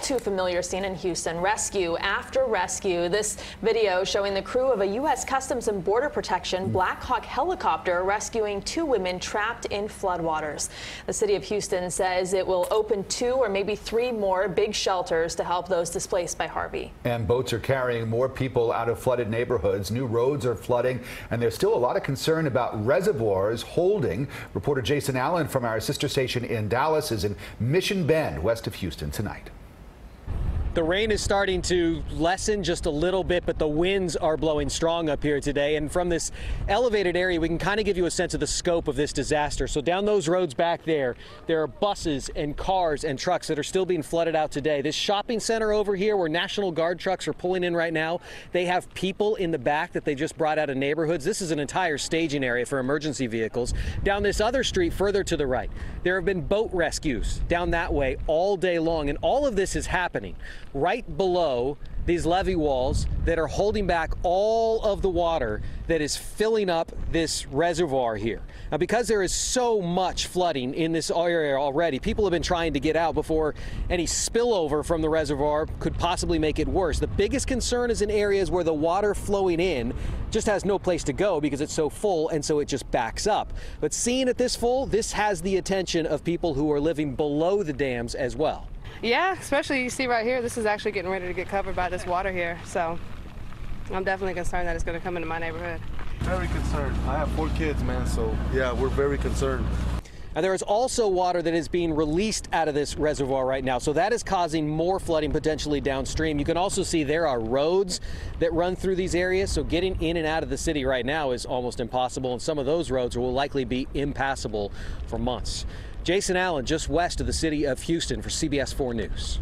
too familiar scene in Houston. Rescue after rescue. This video showing the crew of a U.S. Customs and Border Protection Black Hawk helicopter rescuing 2 women trapped in floodwaters. The city of Houston says it will open 2 or maybe 3 more big shelters to help those displaced by Harvey. And boats are carrying more people out of flooded neighborhoods. New roads are flooding, and there's still a lot of concern about reservoirs holding. Reporter Jason Allen from our sister station in Dallas is in Mission Bend, west of Houston tonight. The rain is starting to lessen just a little bit, but the winds are blowing strong up here today. And from this elevated area, we can kind of give you a sense of the scope of this disaster. So down those roads back there are buses and cars and trucks that are still being flooded out today. This shopping center over here where National Guard trucks are pulling in right now, they have people in the back that they just brought out of neighborhoods. This is an entire staging area for emergency vehicles. Down this other street further to the right, there have been boat rescues down that way all day long. And all of this is happening right below these levee walls that are holding back all of the water that is filling up this reservoir here. Now, because there is so much flooding in this area already, people have been trying to get out before any spillover from the reservoir could possibly make it worse. The biggest concern is in areas where the water flowing in just has no place to go because it's so full, and so it just backs up. But seeing it this full, this has the attention of people who are living below the dams as well. Yeah, especially you see right here, this is actually getting ready to get covered by this water here. So I'm definitely concerned that it's going to come into my neighborhood. Very concerned. I have 4 kids, man, so yeah, we're very concerned. Now, there is also water that is being released out of this reservoir right now, so that is causing more flooding potentially downstream. You can also see there are roads that run through these areas, so getting in and out of the city right now is almost impossible, and some of those roads will likely be impassable for months. Jason Allen, just west of the city of Houston for CBS 4 News.